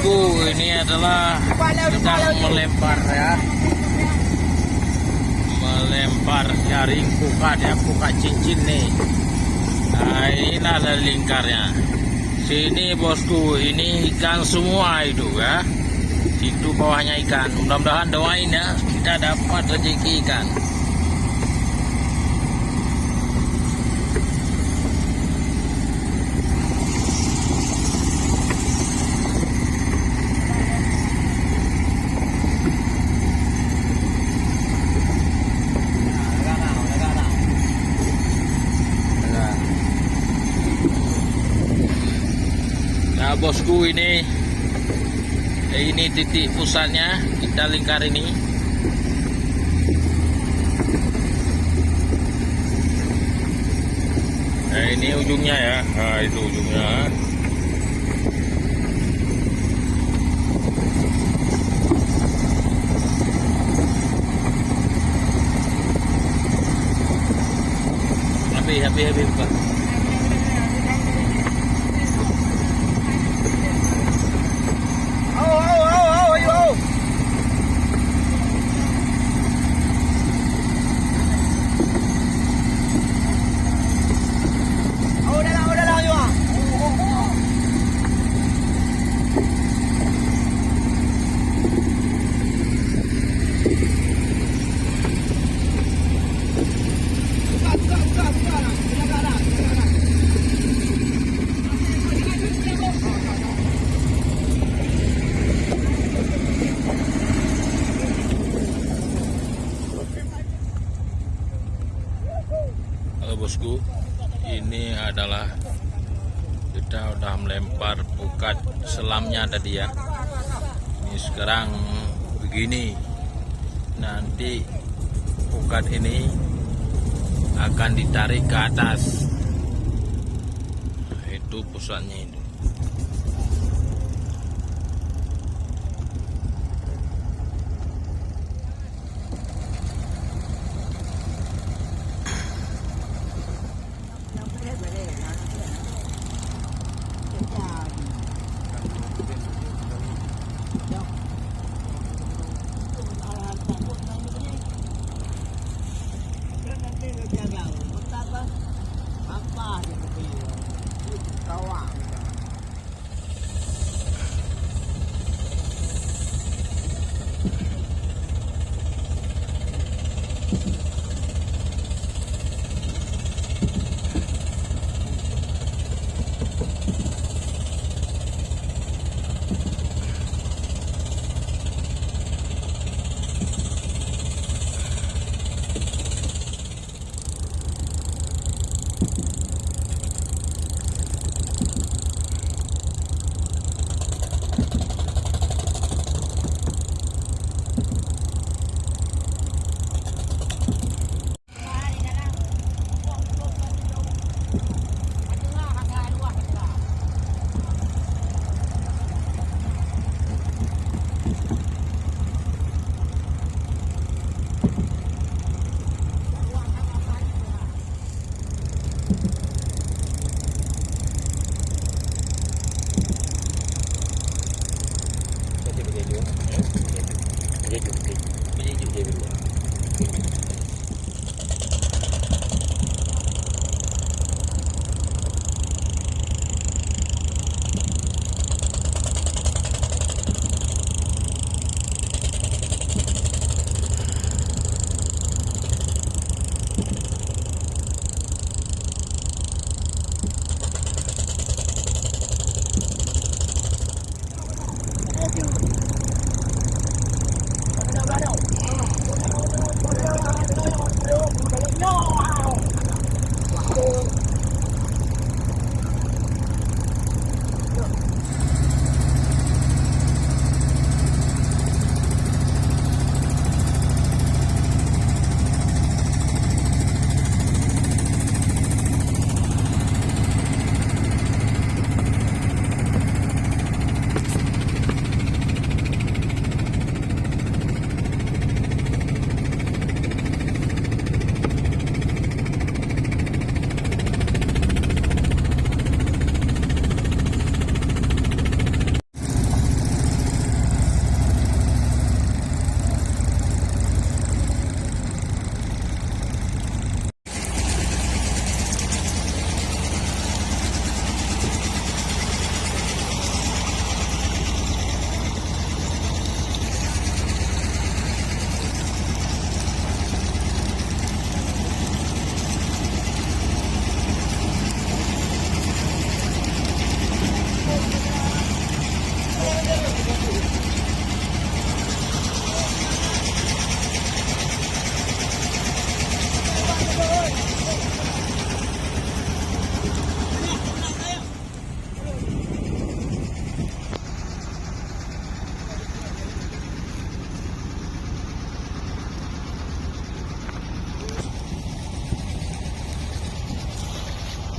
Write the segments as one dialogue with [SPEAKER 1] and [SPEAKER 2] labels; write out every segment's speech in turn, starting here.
[SPEAKER 1] bosku, ini adalah sedang melempar ya, melempar jaring pukat ya, pukat cincin nih. Nah, ini ada lingkarnya. Sini bosku, ini ikan semua itu ya. Itu bawahnya ikan. Mudah-mudahan doain ya, kita dapat rezeki ikan. Nah bosku, ini titik pusatnya, kita lingkar ini. Nah ini ujungnya ya, nah itu ujungnya. Habis Pak. Bosku, ini adalah kita udah melempar pukat selamnya tadi ya. Ini sekarang begini, nanti pukat ini akan ditarik ke atas. Nah, itu pusatnya itu.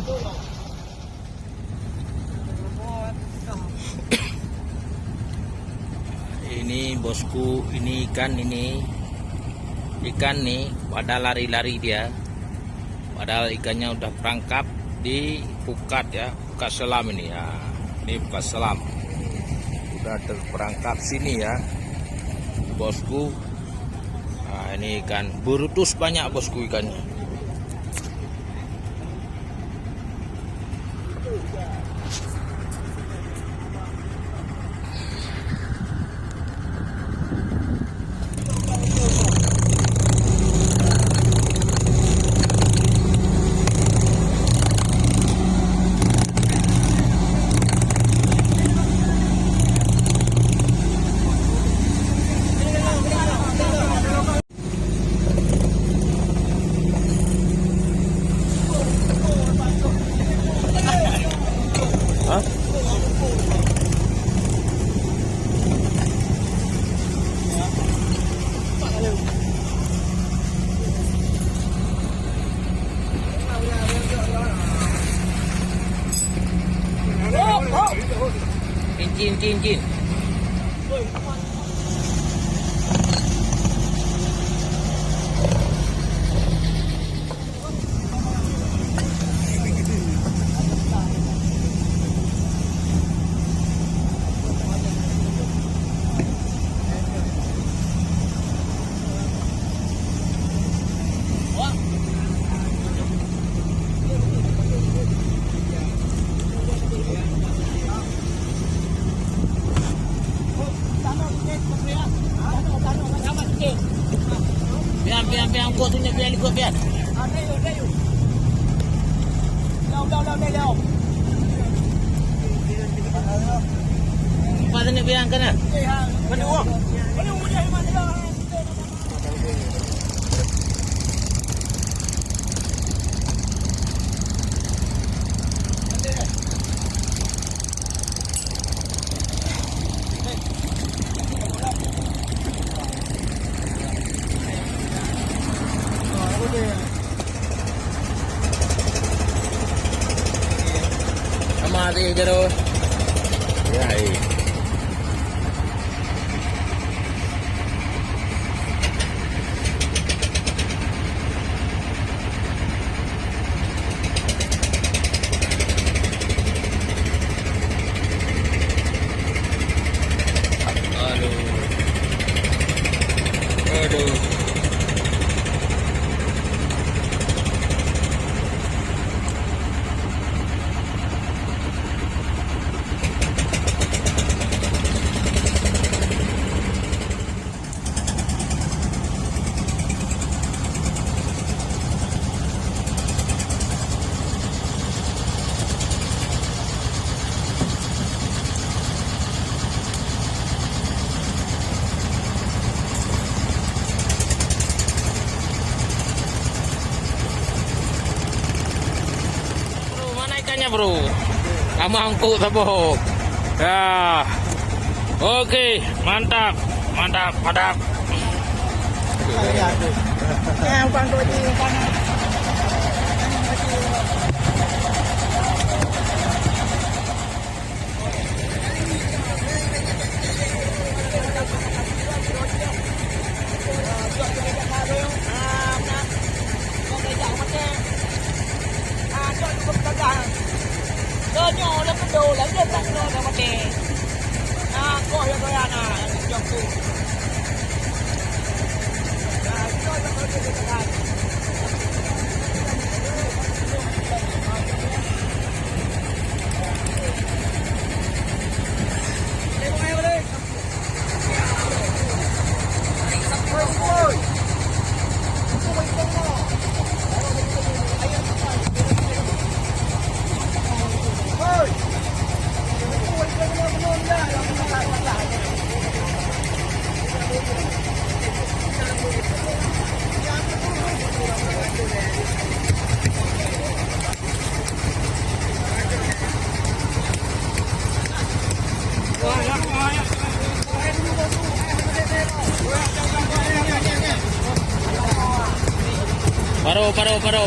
[SPEAKER 1] Ini bosku, ini ikan nih pada lari-lari dia. Padahal ikannya udah perangkap di pukat ya, pukat selam ini ya. Ini pukat selam. Udah terperangkap sini ya, bosku. Nah, ini ikan brutus banyak bosku ikannya. Cincin. Biar kau tunjuk biar ikut biar. Apa tunjuk biar kan? Mana uang? Mati jero. Ya. Aduh. Bro, kamu angkut tabok. Ya, oke, mantap.
[SPEAKER 2] Nhỏ là cái đồ lấy lên tặng rồi mà kề coi rồi chọc tù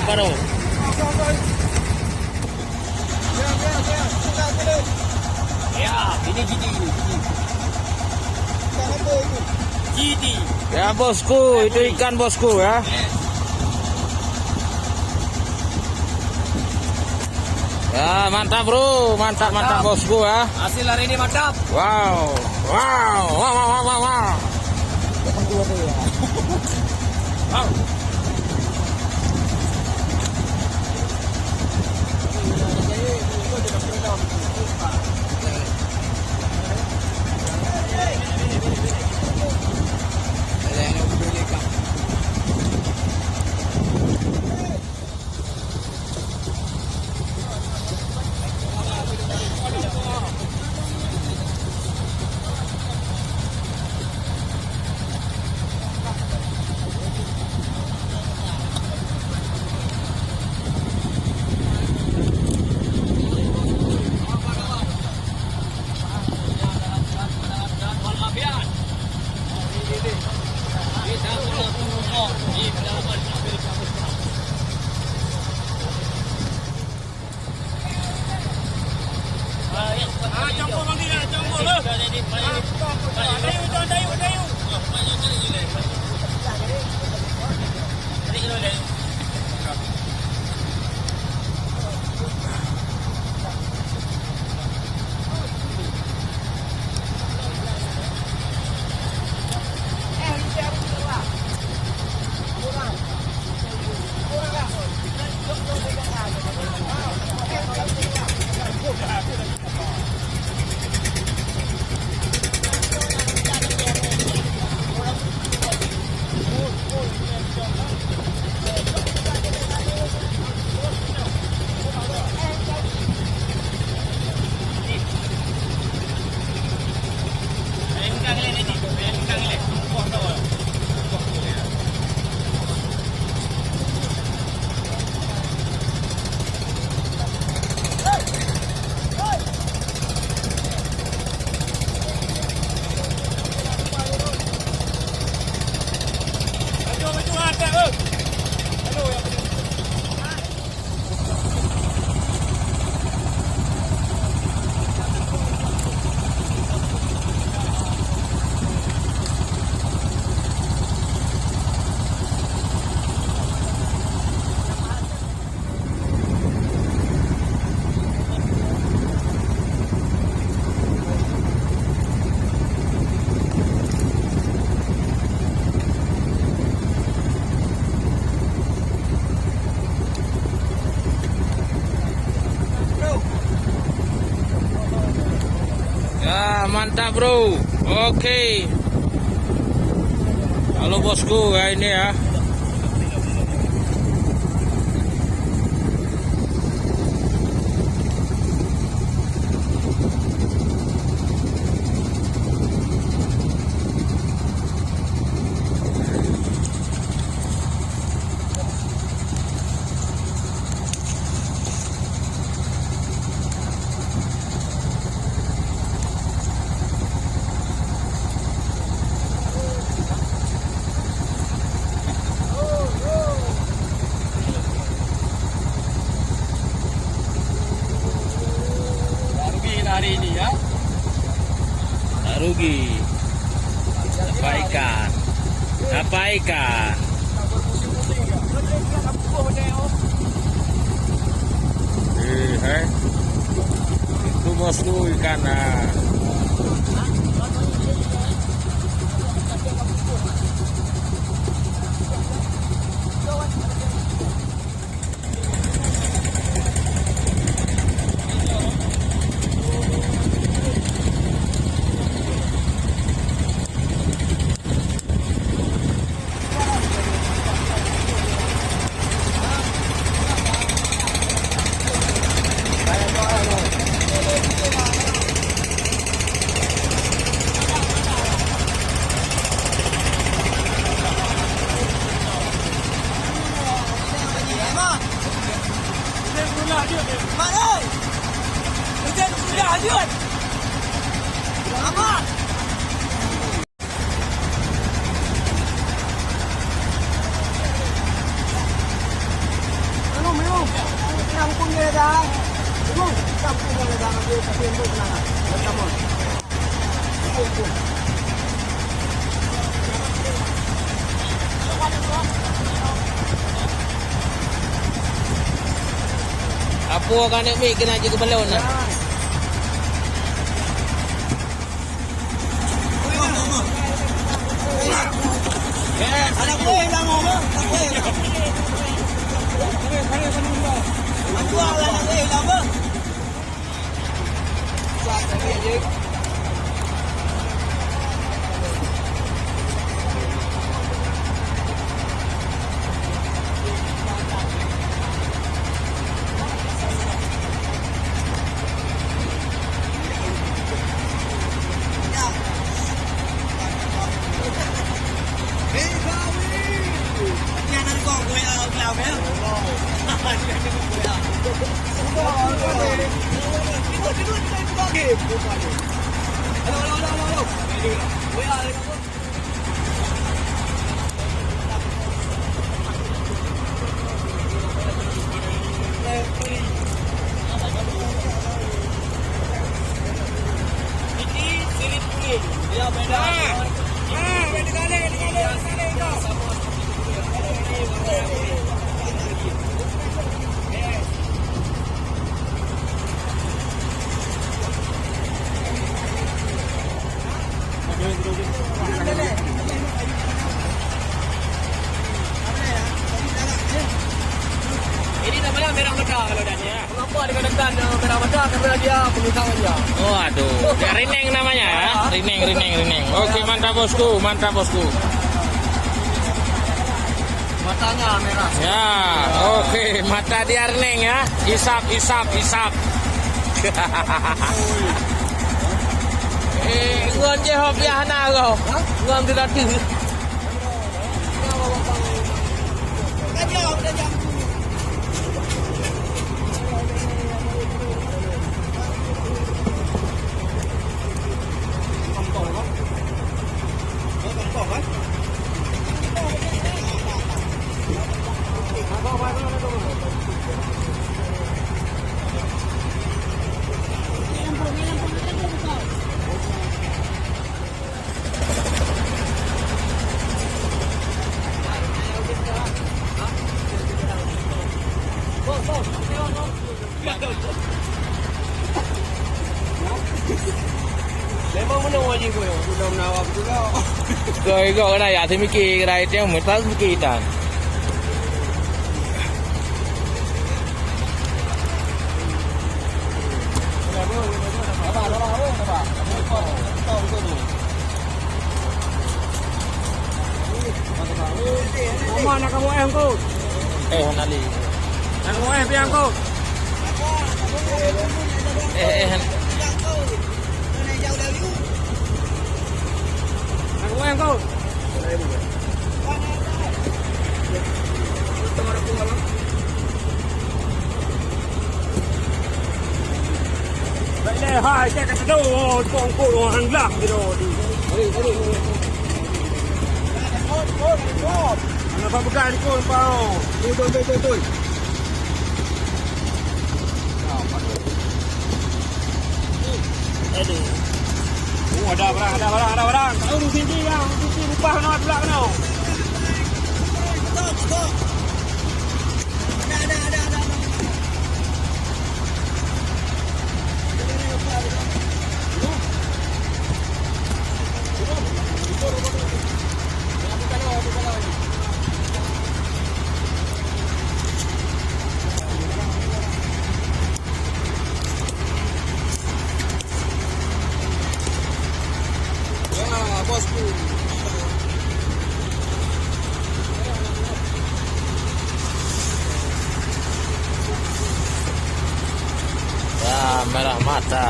[SPEAKER 1] Paro.
[SPEAKER 2] Ya, ini GD ini. GD.
[SPEAKER 1] Ya bosku, itu ikan bosku ya. Ya mantap bro, mantap bosku ya.
[SPEAKER 2] Hasil hari ini mantap.
[SPEAKER 1] Wow, wow, wow, wow, wow, wow.
[SPEAKER 2] Wow.
[SPEAKER 1] Ya mantap bro. Oke. Halo bosku ya ini ya.
[SPEAKER 2] Hari ini ya.
[SPEAKER 1] Tak rugi. Dapat ikan. Dapat ikan. Itu bosku ikan.
[SPEAKER 2] Mak ơi. Hujan sudah lanjut. Aman. Minum. Minum pun dia dah.
[SPEAKER 1] Apa kan ni mik kena je ke balon lah.
[SPEAKER 2] Anak boleh lah mau bang. Tak boleh. Aku lah nak boleh lah bang. Ini namanya merah mata kalau dah ya. Mengapa dikatakan merah mata karena dia pengusaha dia.
[SPEAKER 1] Oh aduh, ya, rineng namanya ya. Rineng. Oke, mantap bosku.
[SPEAKER 2] Matanya merah.
[SPEAKER 1] Ya, oke, mata dia rineng ya. Isap. Ngon je hop ya hana kau. Ngon tidak tu.
[SPEAKER 2] Memang menang aja kau. Sudah menawar juga.
[SPEAKER 1] Kau kena ya thì Mickey cái này treo mới tới Mickey đàn.
[SPEAKER 2] Mama nak kamu em kau.
[SPEAKER 1] Hanali.
[SPEAKER 2] Nak kamu em yang kau. Nak kamu em kau. Đây hai cái đồ con cô hàng lắc cái đồ đi. Ano pa bukan ko pao. Tuloy. Edi. Ada barang. Tahu sini yang sini rupah nak pula kena. Ada. Bosku.
[SPEAKER 1] Ya, merah mata.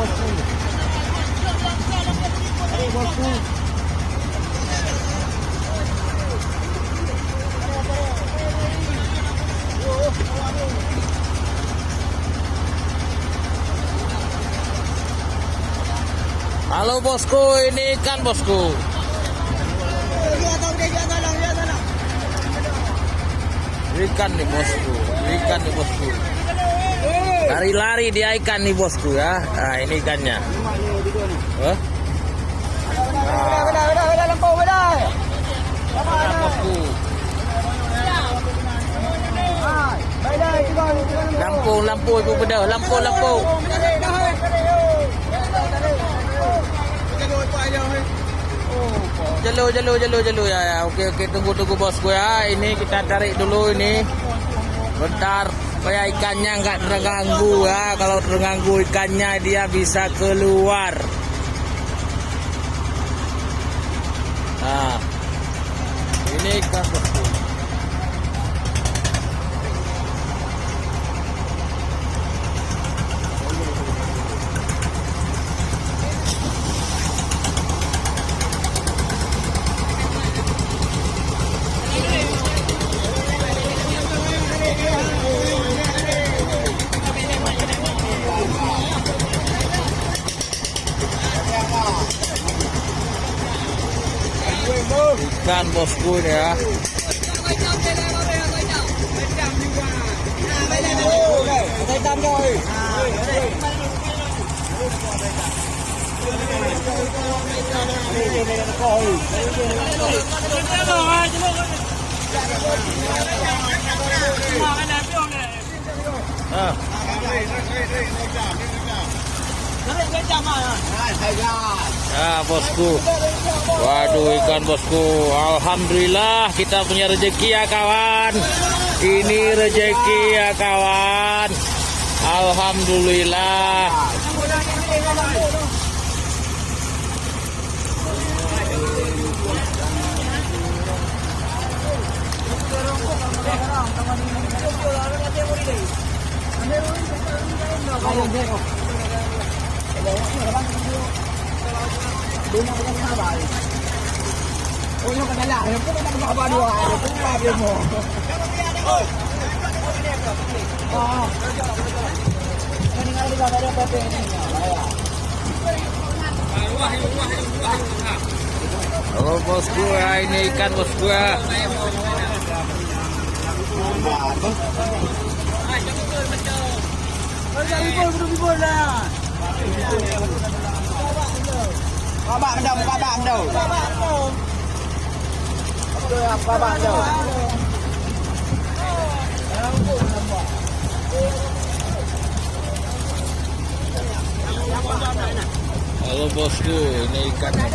[SPEAKER 3] bosku. Ayo bosku.
[SPEAKER 1] Halo bosku, ini ikan bosku. Ikan nih bosku, ikan nih bosku. Lari-lari dia ikan nih bosku ya. Nah ini ikannya. Nah, bosku. Lampu ibu bedah, lampu. Jelu ya. Oke tunggu bosku ya. Ini kita tarik dulu ini. Bentar supaya ikannya nggak terganggu ya. Kalau terganggu ikannya dia bisa keluar. Nah, ini ikan bosku. Ikan bosku ini ya. Ah bosku. Waduh ikan bosku. Alhamdulillah kita punya rezeki ya kawan. Ini rezeki ya kawan. Alhamdulillah. Halo bosku ya, ini ikan bosku ya. Halo bosku, ini ikannya.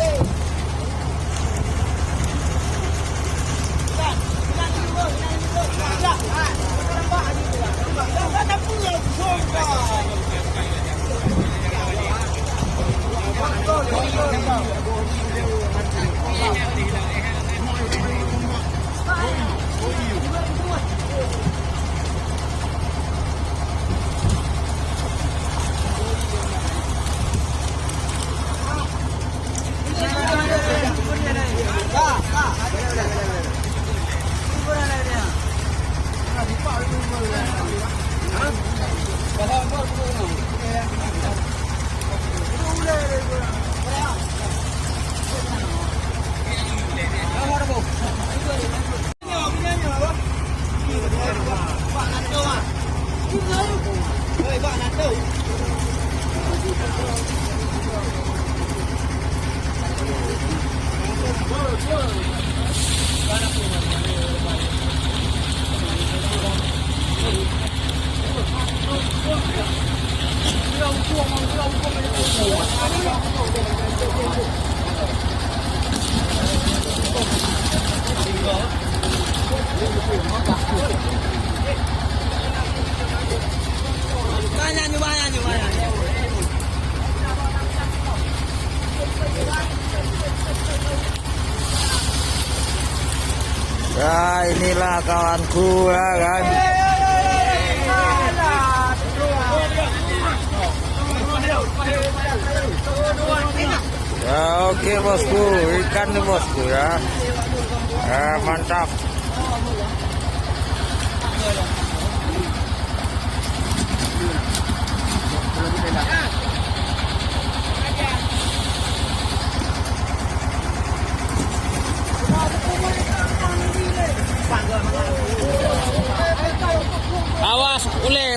[SPEAKER 1] Ya inilah kawanku ya kan. Ya, oke bosku, ikan nih bosku ya. Mantap. Awas, ule.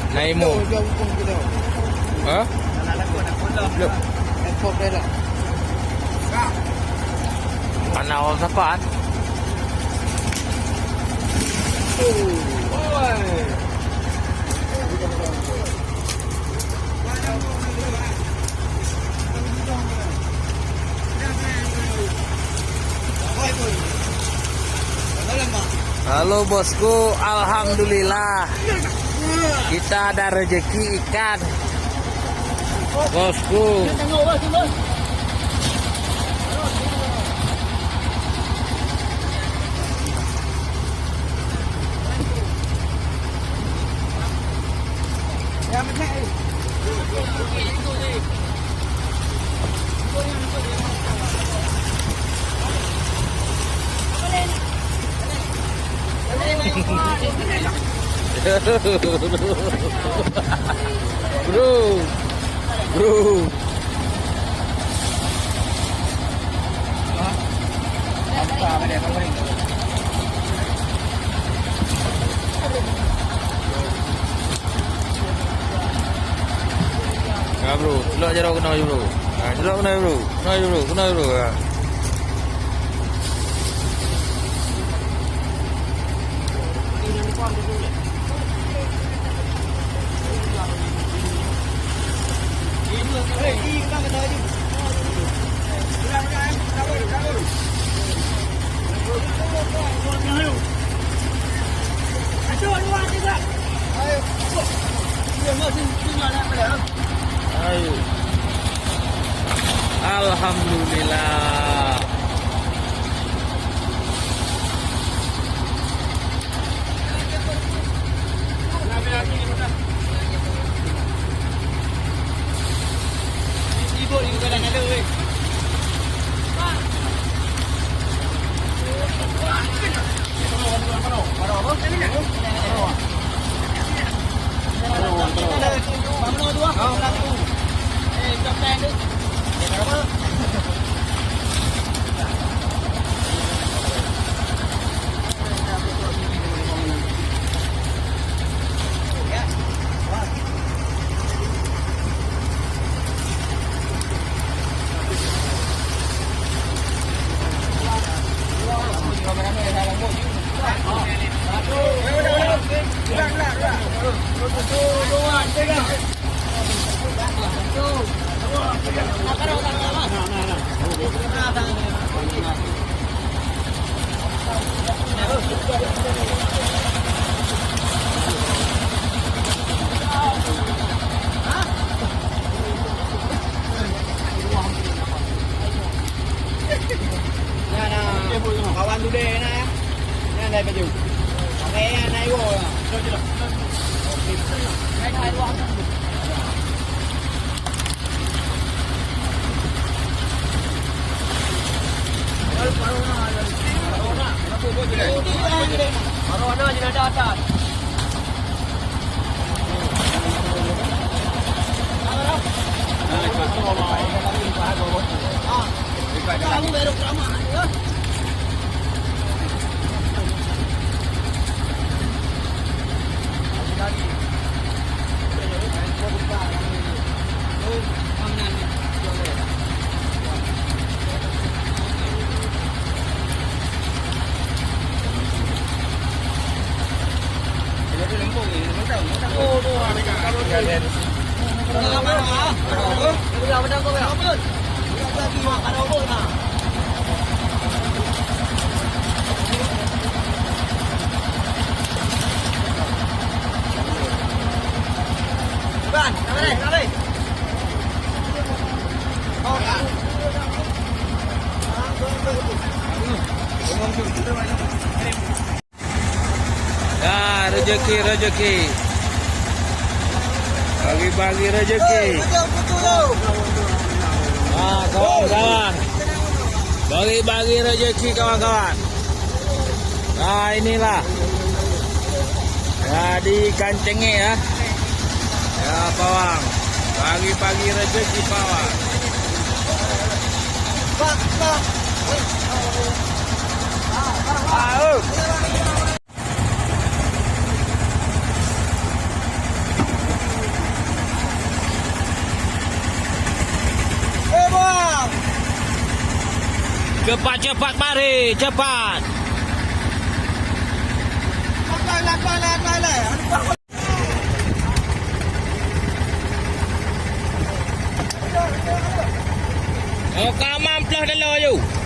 [SPEAKER 1] Naimu. Hah? Panau sapaan? Halo bosku, alhamdulillah kita ada rezeki ikan, bosku. Bro. Ya bro, celok jeruk kena bro. Celok kena bro. Kena bro. Ayo. Alhamdulillah.
[SPEAKER 2] Kawan tu deh na. Ni ada baju. Okey, naik wo. Naik ruang. Marona jenazah atas. Kamu baru ramah ya.
[SPEAKER 1] Rezeki. Bagi-bagi rezeki. Kawan-kawan. Bagi-bagi rezeki kawan-kawan. Nah, inilah. Ya, di kancengnya ya. Ya, pawang. Bagi-bagi rezeki pawang. Cepat-cepat mari, cepat. Oh, kamam pelah dulu you.